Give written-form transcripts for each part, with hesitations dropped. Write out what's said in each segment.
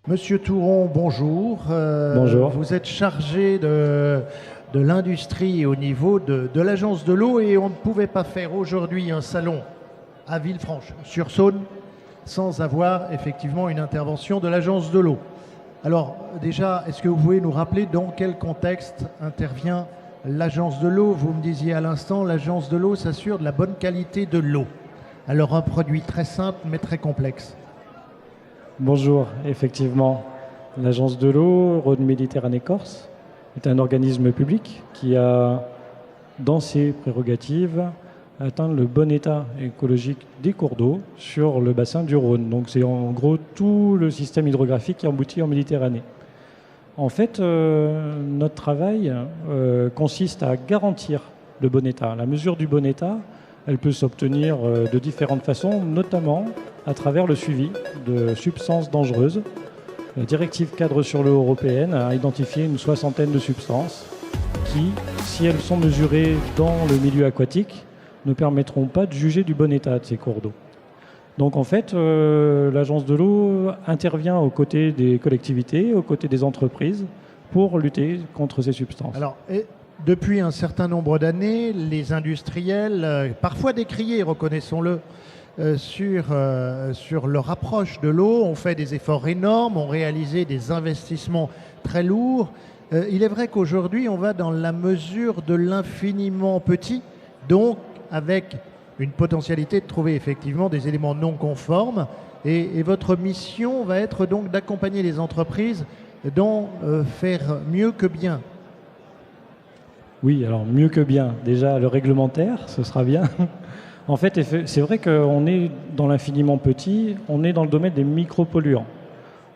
Monsieur Touron, bonjour. Bonjour. Vous êtes chargé de l'industrie au niveau de l'Agence de l'eau et on ne pouvait pas faire aujourd'hui un salon à Villefranche-sur-Saône sans avoir effectivement une intervention de l'Agence de l'eau. Alors déjà, est-ce que vous pouvez nous rappeler dans quel contexte intervient l'Agence de l'eau? Vous me disiez à l'instant, l'Agence de l'eau s'assure de la bonne qualité de l'eau. Alors un produit très simple mais très complexe. Bonjour, effectivement, l'Agence de l'eau, Rhône Méditerranée Corse, est un organisme public qui a, dans ses prérogatives, atteint le bon état écologique des cours d'eau sur le bassin du Rhône. Donc c'est en gros tout le système hydrographique qui aboutit en Méditerranée. En fait, notre travail consiste à garantir le bon état. La mesure du bon état, elle peut s'obtenir de différentes façons, notamment à travers le suivi de substances dangereuses. La directive cadre sur l'eau européenne a identifié une soixantaine de substances qui, si elles sont mesurées dans le milieu aquatique, ne permettront pas de juger du bon état de ces cours d'eau. Donc en fait, l'Agence de l'eau intervient aux côtés des collectivités, aux côtés des entreprises, pour lutter contre ces substances. Alors, depuis un certain nombre d'années, les industriels, parfois décriés, reconnaissons-le, sur leur approche de l'eau, ont fait des efforts énormes, ont réalisé des investissements très lourds. Il est vrai qu'aujourd'hui, on va dans la mesure de l'infiniment petit, donc avec une potentialité de trouver effectivement des éléments non conformes. Et votre mission va être donc d'accompagner les entreprises dans faire mieux que bien. Oui, alors mieux que bien. Déjà, le réglementaire, ce sera bien. En fait, c'est vrai qu'on est dans l'infiniment petit, on est dans le domaine des micropolluants.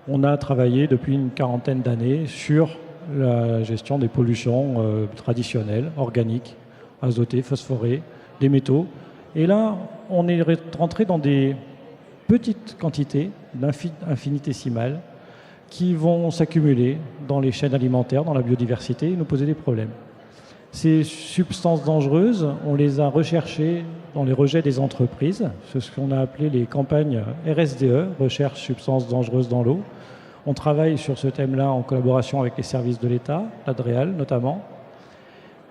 On a travaillé depuis une quarantaine d'années sur la gestion des pollutions traditionnelles, organiques, azotées, phosphorées, des métaux. Et là, on est rentré dans des petites quantités infinitésimales qui vont s'accumuler dans les chaînes alimentaires, dans la biodiversité et nous poser des problèmes. Ces substances dangereuses, on les a recherchées dans les rejets des entreprises, c'est ce qu'on a appelé les campagnes RSDE, recherche substances dangereuses dans l'eau. On travaille sur ce thème-là en collaboration avec les services de l'État, l'ADREAL notamment.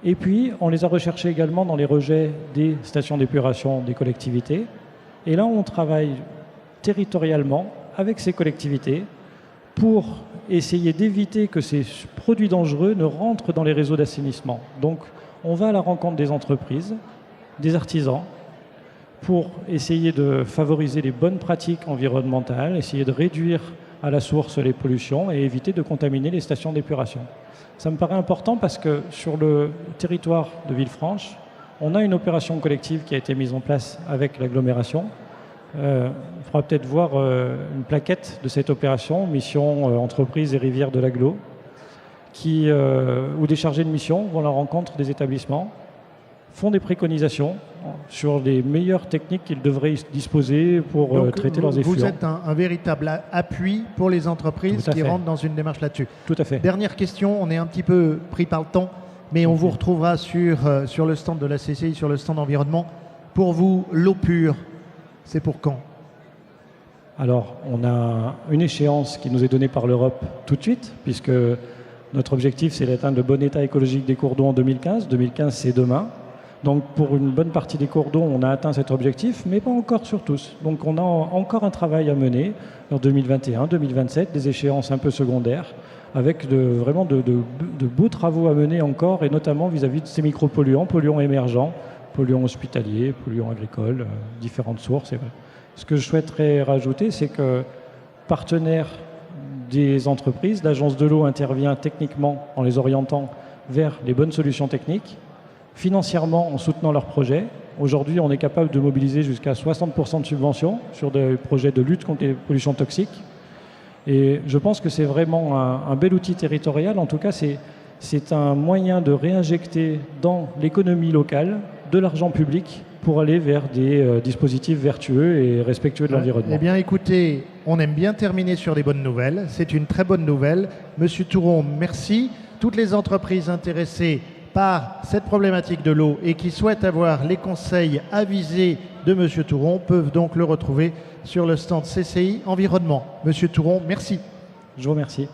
Et puis, on les a recherchées également dans les rejets des stations d'épuration des collectivités. Et là, on travaille territorialement avec ces collectivités pour essayer d'éviter que ces produits dangereux ne rentrent dans les réseaux d'assainissement. Donc, on va à la rencontre des entreprises, des artisans, pour essayer de favoriser les bonnes pratiques environnementales, essayer de réduire à la source les pollutions et éviter de contaminer les stations d'épuration. Ça me paraît important parce que sur le territoire de Villefranche, on a une opération collective qui a été mise en place avec l'agglomération. Il faudra peut-être voir une plaquette de cette opération, mission entreprise et rivières de l'agglo, où des chargés de mission vont à la rencontre des établissements, font des préconisations sur les meilleures techniques qu'ils devraient disposer pour traiter leurs effluents. Vous êtes un véritable appui pour les entreprises qui rentrent dans une démarche là-dessus. Tout à fait. Dernière question, on est un petit peu pris par le temps, mais on vous retrouvera sur le stand de la CCI, sur le stand environnement. Pour vous, l'eau pure, c'est pour quand? Alors, on a une échéance qui nous est donnée par l'Europe tout de suite, puisque notre objectif, c'est d'atteindre le bon état écologique des cours d'eau en 2015. 2015, c'est demain. Donc, pour une bonne partie des cours d'eau, on a atteint cet objectif, mais pas encore sur tous. Donc, on a encore un travail à mener en 2021, 2027, des échéances un peu secondaires, avec vraiment de beaux travaux à mener encore, et notamment vis-à-vis de ces micropolluants, polluants émergents, polluants hospitaliers, polluants agricoles, différentes sources. Ce que je souhaiterais rajouter, c'est que partenaire des entreprises, l'Agence de l'eau intervient techniquement en les orientant vers les bonnes solutions techniques, financièrement en soutenant leurs projets. Aujourd'hui, on est capable de mobiliser jusqu'à 60% de subventions sur des projets de lutte contre les pollutions toxiques. Et je pense que c'est vraiment un bel outil territorial. En tout cas, c'est un moyen de réinjecter dans l'économie locale de l'argent public pour aller vers des dispositifs vertueux et respectueux de l'environnement. Eh bien, écoutez, on aime bien terminer sur des bonnes nouvelles. C'est une très bonne nouvelle. Monsieur Touron, merci. Toutes les entreprises intéressées par cette problématique de l'eau et qui souhaitent avoir les conseils avisés de Monsieur Touron peuvent donc le retrouver sur le stand CCI Environnement. Monsieur Touron, merci. Je vous remercie.